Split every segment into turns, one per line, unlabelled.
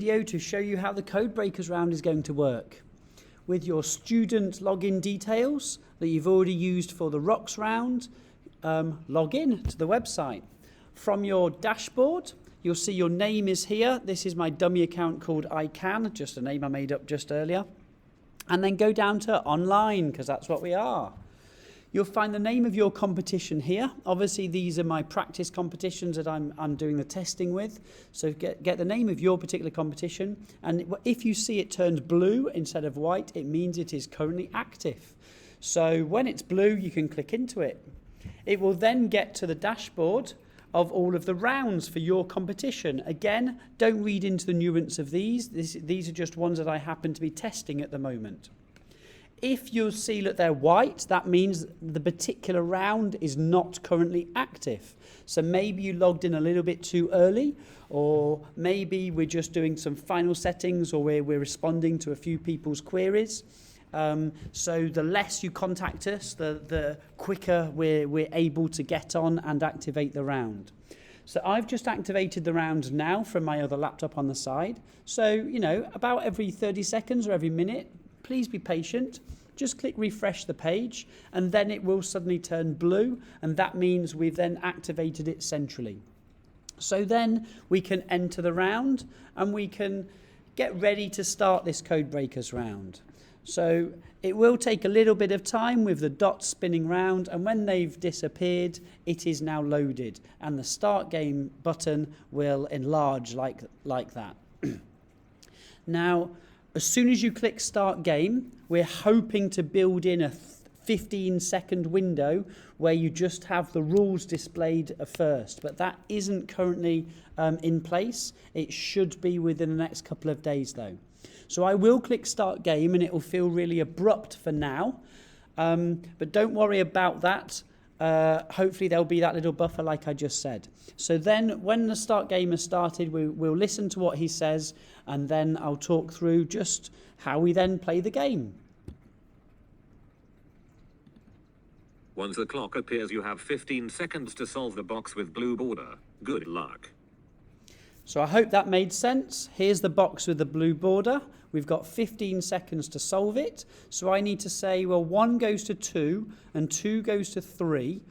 Video to show you how the Codebreakers round is going to work. With your student login details that you've already used for the Rocks round, log in to the website. From your dashboard, you'll see your name is here. This is my dummy account called iCan, just a name I made up just earlier. And then go down to online, because that's what we are. You'll find the name of your competition here. Obviously, these are my practice competitions that I'm doing the testing with. So get the name of your particular competition. And if you see it turned blue instead of white, it means it is currently active. So when it's blue, you can click into it. It will then get to the dashboard of all of the rounds for your competition. Again, don't read into the nuance of these. These are just ones that I happen to be testing at the moment. If you'll see that they're white, that means the particular round is not currently active. So maybe you logged in a little bit too early, or maybe we're just doing some final settings, or we're responding to a few people's queries. So the less you contact us, the quicker we're able to get on and activate the round. So I've just activated the round now from my other laptop on the side. So, about every 30 seconds or every minute, please be patient. Just click refresh the page and then it will suddenly turn blue, and that means we've then activated it centrally. So then we can enter the round and we can get ready to start this Codebreakers round. So it will take a little bit of time with the dots spinning round, and when they've disappeared, it is now loaded and the start game button will enlarge like that. Now, as soon as you click Start Game, we're hoping to build in a 15-second window where you just have the rules displayed first, but that isn't currently in place. It should be within the next couple of days, though. So I will click Start Game, and it will feel really abrupt for now, but don't worry about that. Hopefully there'll be that little buffer like I just said. So then when the start game has started, we'll listen to what he says, and then I'll talk through just how we then play the game.
Once the clock appears, you have 15 seconds to solve the box with blue border. Good luck.
So I hope that made sense. Here's the box with the blue border. We've got 15 seconds to solve it. So I need to say, well, 1 goes to 2 and 2 goes to 3.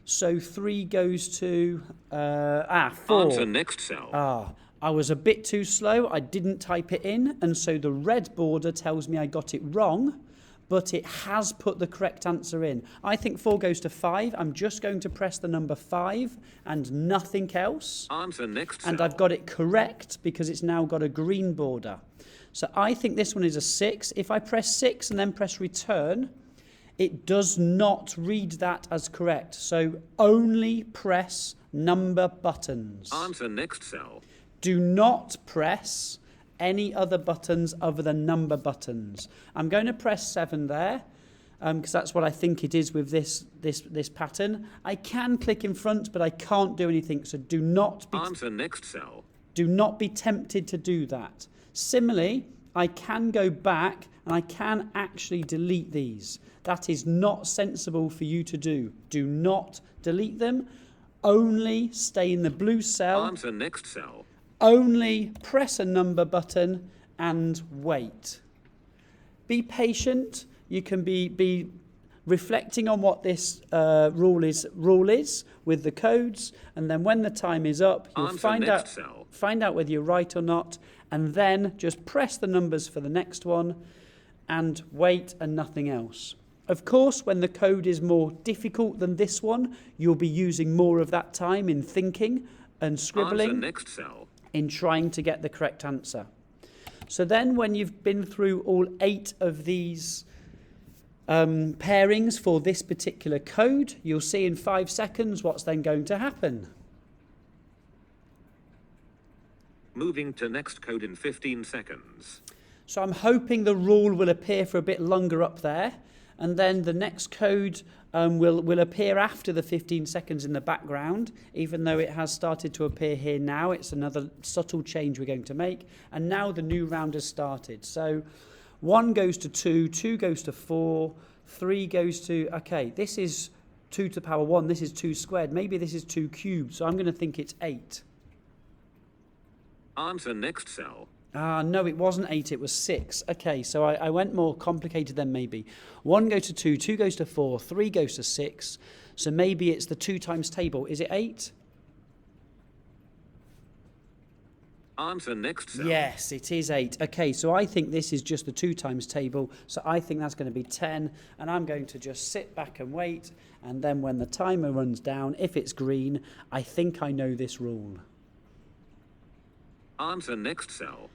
So 3 goes to 4.
Answer next cell.
I was a bit too slow. I didn't type it in. And so the red border tells me I got it wrong, but it has put the correct answer in. I think 4 goes to 5. I'm just going to press the number 5 and nothing else.
Answer next cell.
And I've got it correct because it's now got a green border. So I think this one is a 6. If I press 6 and then press return, it does not read that as correct. So only press number buttons.
Answer next cell.
Do not press any other buttons other than number buttons. I'm going to press 7 there because that's what I think it is with this pattern. I can click in front, but I can't do anything. So do not be
Answer next cell.
Do not be tempted to do that. Similarly, I can go back and I can actually delete these. That is not sensible for you to do. Do not delete them. Only stay in the blue cell.
Answer next cell.
Only press a number button and wait. Be patient. You can be reflecting on what this rule is with the codes, and then when the time is up, you'll find out whether you're right or not, and then just press the numbers for the next one and wait and nothing else. Of course, when the code is more difficult than this one, you'll be using more of that time in thinking and scribbling.
Answer next cell.
In trying to get the correct answer. So then when you've been through all 8 of these pairings for this particular code, you'll see in 5 seconds what's then going to happen.
Moving to next code in 15 seconds.
So I'm hoping the rule will appear for a bit longer up there, and then the next code will appear after the 15 seconds in the background, even though it has started to appear here now. It's another subtle change we're going to make. And now the new round has started. So 1 goes to 2, 2 goes to 4, 3 goes to, okay, this is 2 to the power 1, this is 2 squared. Maybe this is 2 cubed, so I'm going to think it's 8.
Answer next cell.
No, it wasn't 8, it was 6. Okay, so I went more complicated then maybe. 1 goes to 2, 2 goes to 4, 3 goes to 6. So maybe it's the 2 times table. Is it 8?
Answer next cell.
Yes, it is 8. Okay, so I think this is just the 2 times table. So I think that's going to be 10. And I'm going to just sit back and wait. And then when the timer runs down, if it's green, I think I know this rule.
Answer next cell.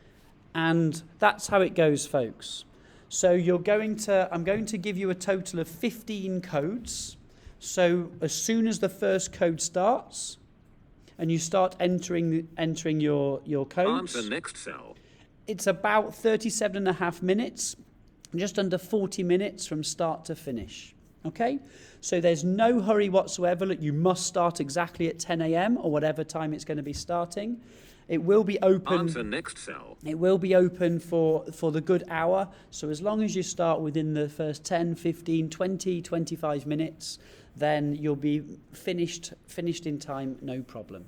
And that's how it goes, folks. So I'm going to give you a total of 15 codes. So as soon as the first code starts, and you start entering your codes.
Answer next cell.
It's about 37.5 minutes, just under 40 minutes from start to finish. Okay? So there's no hurry whatsoever. Look, you must start exactly at 10 a.m. or whatever time it's going to be starting. It will be open.
Answer next cell.
It will be open for the good hour. So as long as you start within the first 10, 15, 20, 25 minutes, then you'll be finished in time, no problem.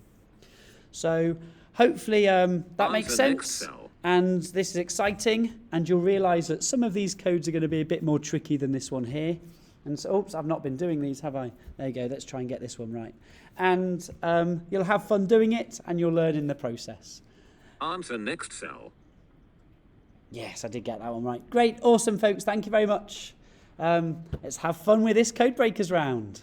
So hopefully that makes sense. And this is exciting. And you'll realise that some of these codes are going to be a bit more tricky than this one here. And so, oops, I've not been doing these, have I? There you go. Let's try and get this one right. And you'll have fun doing it, and you'll learn in the process.
Answer next cell.
Yes, I did get that one right. Great. Awesome, folks. Thank you very much. Let's have fun with this Codebreakers round.